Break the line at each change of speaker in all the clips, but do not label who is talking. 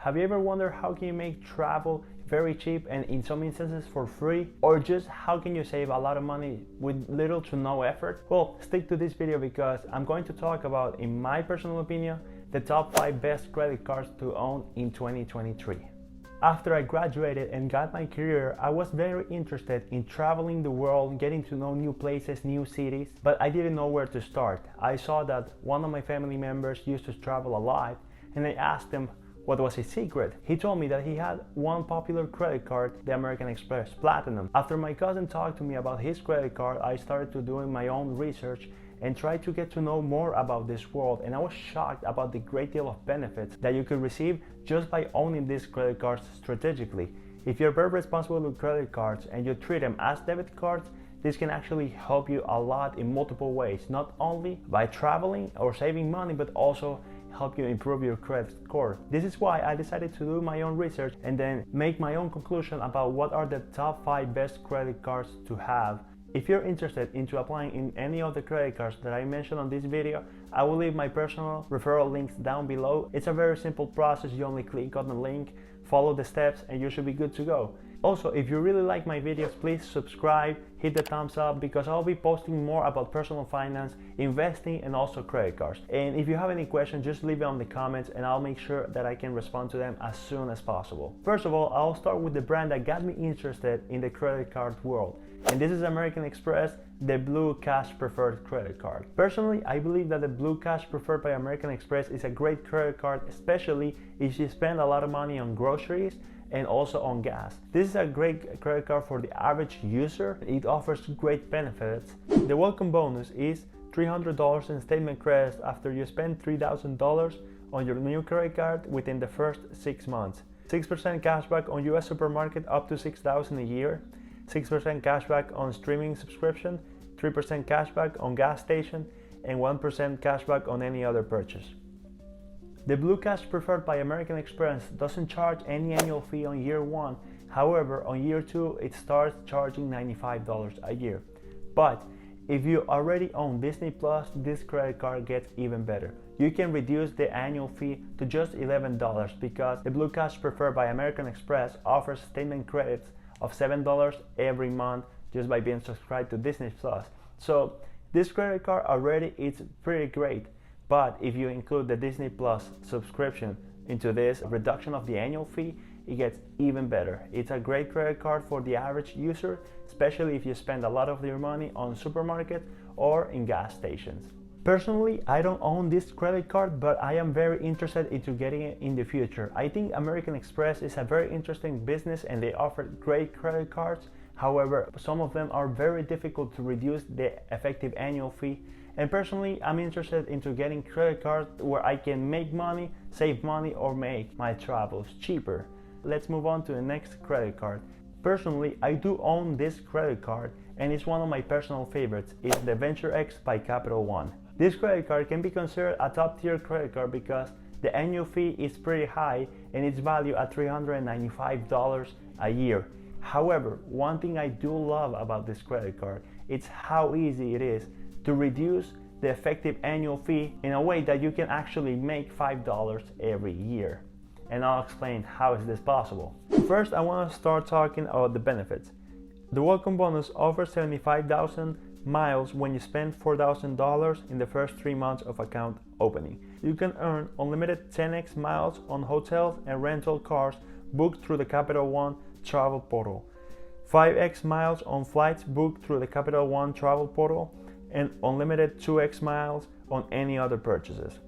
Have you ever wondered how can you make travel very cheap and in some instances for free? Or just how can you save a lot of money with little to no effort? Well, stick to this video because I'm going to talk about, in my personal opinion, the top 5 best credit cards to own in 2023. After I graduated and got my career, I was very interested in traveling the world, getting to know new places, new cities, but I didn't know where to start. I saw that one of my family members used to travel a lot, and I asked him what was his secret. He told me that he had one popular credit card, the American Express Platinum. After my cousin talked to me about his credit card, I started to doing my own research and tried to get to know more about this world, and I was shocked about the great deal of benefits that you could receive just by owning these credit cards strategically. If you're very responsible with credit cards and you treat them as debit cards, this can actually help you a lot in multiple ways, not only by traveling or saving money, but also help you improve your credit score. This is why I decided to do my own research and then make my own conclusion about what are the top 5 best credit cards to have. If you're interested into applying in any of the credit cards that I mentioned on this video, I will leave my personal referral links down below. It's a very simple process. You only click on the link, follow the steps, and you should be good to go. Also, if you really like my videos, please subscribe, hit the thumbs up, because I'll be posting more about personal finance, investing, and also credit cards. And if you have any questions, just leave it on the comments and I'll make sure that I can respond to them as soon as possible. First of all, I'll start with the brand that got me interested in the credit card world. And this is American Express, the Blue Cash Preferred credit card. Personally, I believe that the Blue Cash Preferred by American Express is a great credit card, especially if you spend a lot of money on groceries and also on gas. This is a great credit card for the average user. It offers great benefits. The welcome bonus is $300 in statement credits after you spend $3,000 on your new credit card within the first 6 months. 6% cashback on US supermarket up to $6,000 a year. 6% cashback on streaming subscription, 3% cashback on gas station, and 1% cashback on any other purchase. The Blue Cash Preferred by American Express doesn't charge any annual fee on year 1. However, on year 2, it starts charging $95 a year. But if you already own Disney Plus, this credit card gets even better. You can reduce the annual fee to just $11 because the Blue Cash Preferred by American Express offers statement credits of $7 every month just by being subscribed to Disney Plus. So this credit card already is pretty great, but if you include the Disney Plus subscription into this reduction of the annual fee, it gets even better. It's a great credit card for the average user, especially if you spend a lot of your money on supermarkets or in gas stations. Personally, I don't own this credit card, but I am very interested into getting it in the future. I think American Express is a very interesting business and they offer great credit cards. However, some of them are very difficult to reduce the effective annual fee. And personally, I'm interested into getting credit cards where I can make money, save money, or make my travels cheaper. Let's move on to the next credit card. Personally, I do own this credit card and it's one of my personal favorites. It's the Venture X by Capital One. This credit card can be considered a top-tier credit card because the annual fee is pretty high and it's valued at $395 a year. However, one thing I do love about this credit card is how easy it is to reduce the effective annual fee in a way that you can actually make $5 every year. And I'll explain how is this possible. First, I want to start talking about the benefits. The welcome bonus offers 75,000 miles when you spend $4,000 in the first 3 months of account opening. You can earn unlimited 10x miles on hotels and rental cars booked through the Capital One travel portal, 5x miles on flights booked through the Capital One travel portal, and unlimited 2x miles on any other purchases.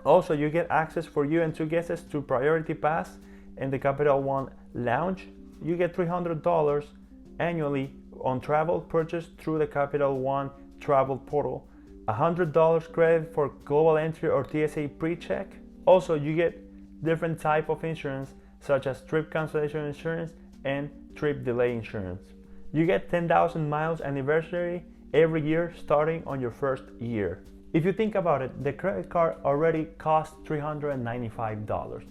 Also, you get access for you and 2 guests to Priority Pass and the Capital One Lounge. You get $300 annually on travel purchased through the Capital One travel portal, $100 credit for global entry or TSA pre-check. Also, you get different type of insurance such as trip cancellation insurance and trip delay insurance. You get 10,000 miles anniversary every year starting on your first year. If you think about it, the credit card already costs $395.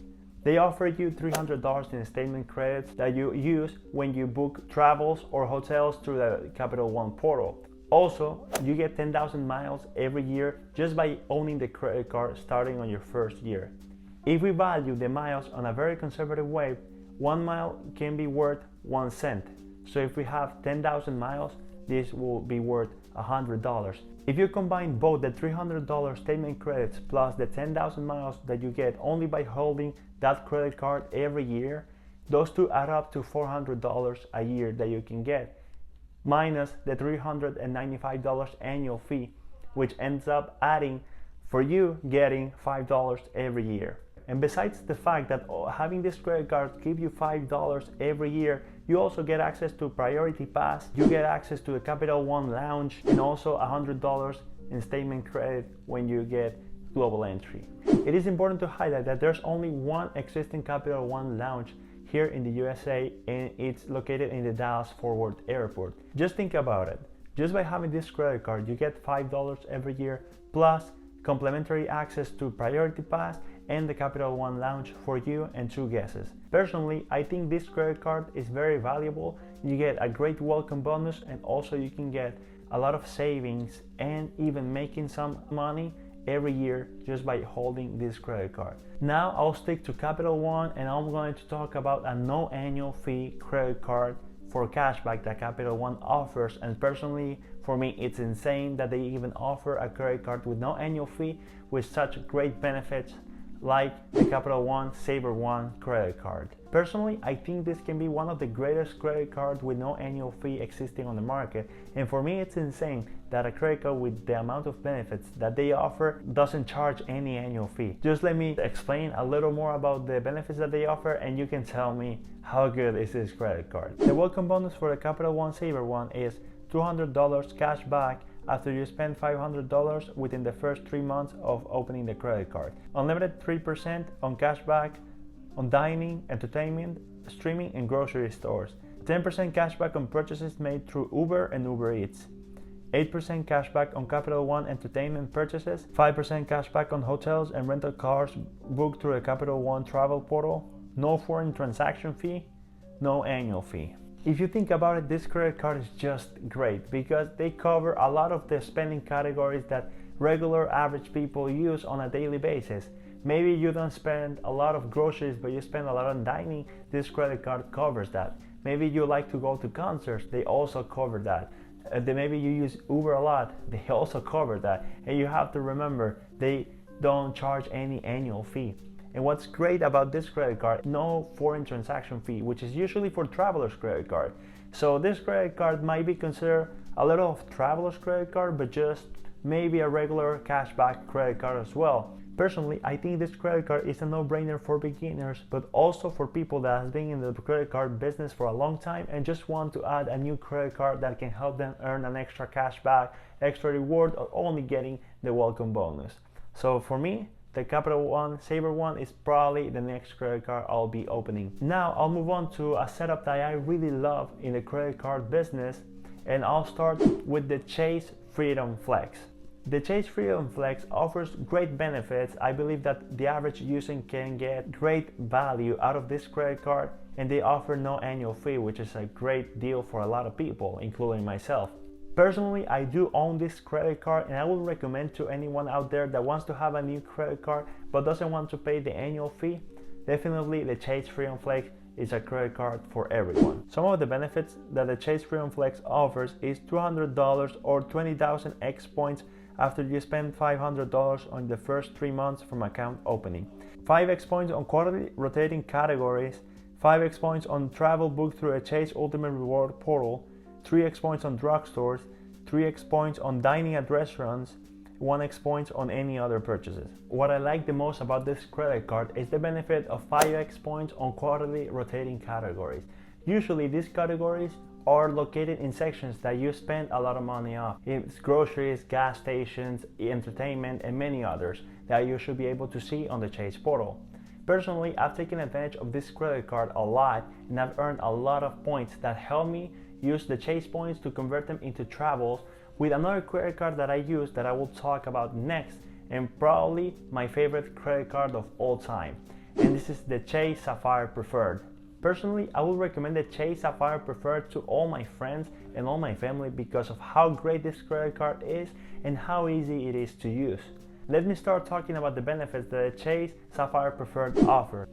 They offer you $300 in statement credits that you use when you book travels or hotels through the Capital One portal. Also, you get 10,000 miles every year just by owning the credit card starting on your first year. If we value the miles on a very conservative way, 1 mile can be worth 1 cent. So if we have 10,000 miles, this will be worth $100. If you combine both the $300 statement credits plus the 10,000 miles that you get only by holding that credit card every year, those two add up to $400 a year that you can get, minus the $395 annual fee, which ends up adding for you getting $5 every year. And besides the fact that having this credit card gives you $5 every year, you also get access to Priority Pass, you get access to the Capital One Lounge, and also $100 in statement credit when you get Global Entry. It is important to highlight that there's only one existing Capital One Lounge here in the USA, and it's located in the Dallas-Fort Worth airport. Just think about it. Just by having this credit card, you get $5 every year, plus complimentary access to Priority Pass and the Capital One Lounge for you and 2 guests. Personally, I think this credit card is very valuable. You get a great welcome bonus, and also you can get a lot of savings and even making some money every year just by holding this credit card. Now I'll stick to Capital One, and I'm going to talk about a no annual fee credit card for cashback that Capital One offers. And personally, for me, it's insane that they even offer a credit card with no annual fee with such great benefits like the Capital One Saber One credit card. Personally, I think this can be one of the greatest credit cards with no annual fee existing on the market, and for me it's insane that a credit card with the amount of benefits that they offer doesn't charge any annual fee. Just let me explain a little more about the benefits that they offer, and you can tell me how good is this credit card. The welcome bonus for the Capital One Saber One is $200 cash back after you spend $500 within the first 3 months of opening the credit card. Unlimited 3% on cashback on dining, entertainment, streaming, and grocery stores. 10% cashback on purchases made through Uber and Uber Eats. 8% cashback on Capital One entertainment purchases. 5% cashback on hotels and rental cars booked through the Capital One travel portal. No foreign transaction fee, no annual fee. If you think about it, this credit card is just great because they cover a lot of the spending categories that regular average people use on a daily basis. Maybe you don't spend a lot of groceries, but you spend a lot on dining. This credit card covers that. Maybe you like to go to concerts, they also cover that. Maybe you use Uber a lot, they also cover that. And you have to remember, they don't charge any annual fee. And what's great about this credit card, no foreign transaction fee, which is usually for travelers credit card. So this credit card might be considered a little of travelers credit card, but just maybe a regular cashback credit card as well. Personally, I think this credit card is a no-brainer for beginners, but also for people that have been in the credit card business for a long time and just want to add a new credit card that can help them earn an extra cashback, extra reward, or only getting the welcome bonus. So for me, the Capital One Saber One is probably the next credit card I'll be opening. Now I'll move on to a setup that I really love in the credit card business, and I'll start with the Chase Freedom Flex. The Chase Freedom Flex offers great benefits. I believe that the average user can get great value out of this credit card, and they offer no annual fee, which is a great deal for a lot of people, including myself. Personally, I do own this credit card, and I would recommend to anyone out there that wants to have a new credit card but doesn't want to pay the annual fee, definitely the Chase Freedom Flex is a credit card for everyone. Some of the benefits that the Chase Freedom Flex offers is $200 or 20,000 X points after you spend $500 on the first 3 months from account opening. 5 X points on quarterly rotating categories, 5 X points on travel booked through a Chase Ultimate Reward portal, 3 X points on drugstores, 3 X points on dining at restaurants, 1 X points on any other purchases. What I like the most about this credit card is the benefit of 5 X points on quarterly rotating categories. Usually these categories are located in sections that you spend a lot of money on. It's groceries, gas stations, entertainment, and many others that you should be able to see on the Chase portal. Personally, I've taken advantage of this credit card a lot, and I've earned a lot of points that help me use the Chase points to convert them into travels with another credit card that I use that I will talk about next, and probably my favorite credit card of all time. And this is the Chase Sapphire Preferred. Personally, I would recommend the Chase Sapphire Preferred to all my friends and all my family because of how great this credit card is and how easy it is to use. let me start talking about the benefits that the Chase Sapphire Preferred offers.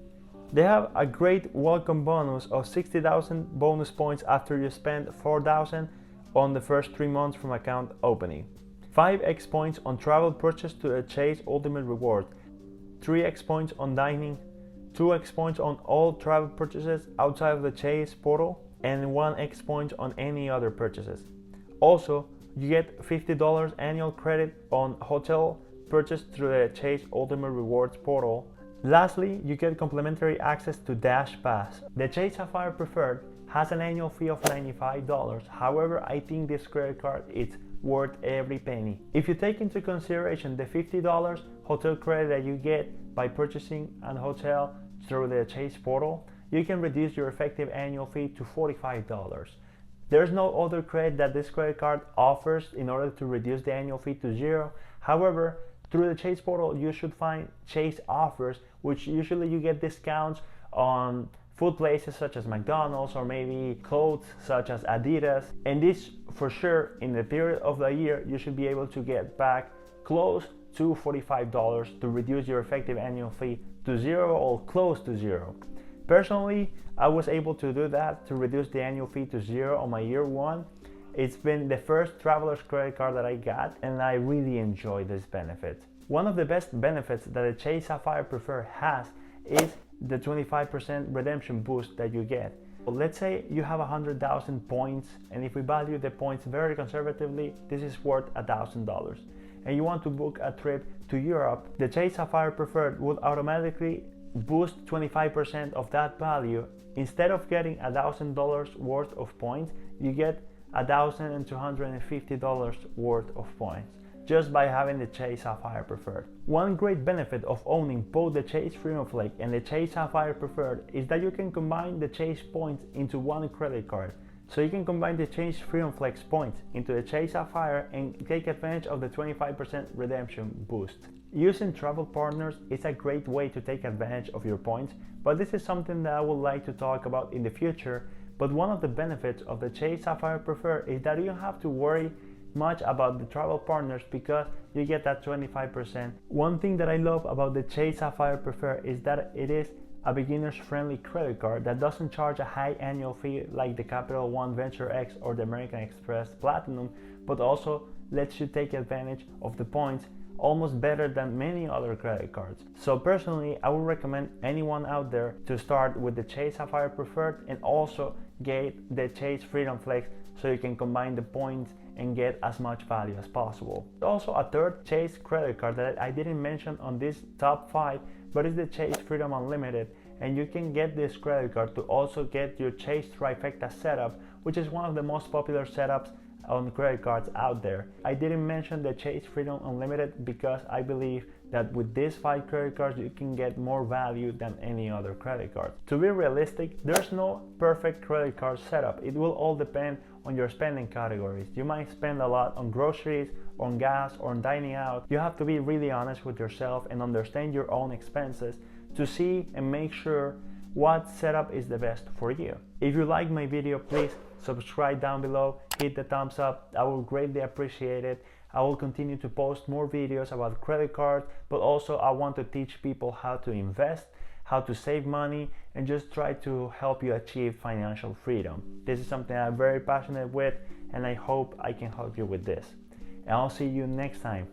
They have a great welcome bonus of 60,000 bonus points after you spend 4,000 on the first 3 months from account opening. 5x points on travel purchase to the Chase Ultimate Reward, 3x points on dining, 2x points on all travel purchases outside of the Chase portal, and 1x points on any other purchases. Also, you get $50 annual credit on hotel purchase through the Chase Ultimate Rewards portal. Lastly, you get complimentary access to Dash Pass. The Chase Sapphire Preferred has an annual fee of $95. However, I think this credit card is worth every penny. If you take into consideration the $50 hotel credit that you get by purchasing a hotel through the Chase portal, you can reduce your effective annual fee to $45. There's no other credit that this credit card offers in order to reduce the annual fee to zero. However, through the Chase portal, you should find Chase offers, which usually you get discounts on food places such as McDonald's, or maybe clothes such as Adidas. And this, for sure, in the period of the year, you should be able to get back close to $45 to reduce your effective annual fee to zero or close to zero. Personally, I was able to do that, to reduce the annual fee to zero on my year one. It's been the first traveler's credit card that I got, and I really enjoy this benefit. One of the best benefits that the Chase Sapphire Preferred has is the 25% redemption boost that you get. Let's say you have 100,000 points, and if we value the points very conservatively, this is worth $1,000. And you want to book a trip to Europe, the Chase Sapphire Preferred would automatically boost 25% of that value. Instead of getting $1,000 worth of points, you get $1,250 worth of points just by having the Chase Sapphire Preferred. One great benefit of owning both the Chase Freedom Flex and the Chase Sapphire Preferred is that you can combine the Chase points into one credit card. So you can combine the Chase Freedom Flex points into the Chase Sapphire and take advantage of the 25% redemption boost. Using travel partners is a great way to take advantage of your points, but this is something that I would like to talk about in the future. But one of the benefits of the Chase Sapphire Preferred is that you don't have to worry much about the travel partners because you get that 25%. One thing that I love about the Chase Sapphire Preferred is that it is a beginner's friendly credit card that doesn't charge a high annual fee like the Capital One Venture X or the American Express Platinum, but also lets you take advantage of the points almost better than many other credit cards. So personally, I would recommend anyone out there to start with the Chase Sapphire Preferred and also get the Chase Freedom Flex so you can combine the points and get as much value as possible. Also, a third Chase credit card that I didn't mention on this top 5, but it's the Chase Freedom Unlimited, and you can get this credit card to also get your Chase Trifecta setup, which is one of the most popular setups on credit cards out there. I didn't mention the Chase Freedom Unlimited because I believe that with these 5 credit cards you can get more value than any other credit card. To be realistic, there's no perfect credit card setup. It will all depend on your spending categories. You might spend a lot on groceries, on gas, or on dining out. You have to be really honest with yourself and understand your own expenses to see and make sure what setup is the best for you. If you like my video, please subscribe down below, hit the thumbs up. I will greatly appreciate it. I will continue to post more videos about credit cards, but also I want to teach people how to invest, how to save money, and just try to help you achieve financial freedom. This is something I'm very passionate with, and I hope I can help you with this. And I'll see you next time.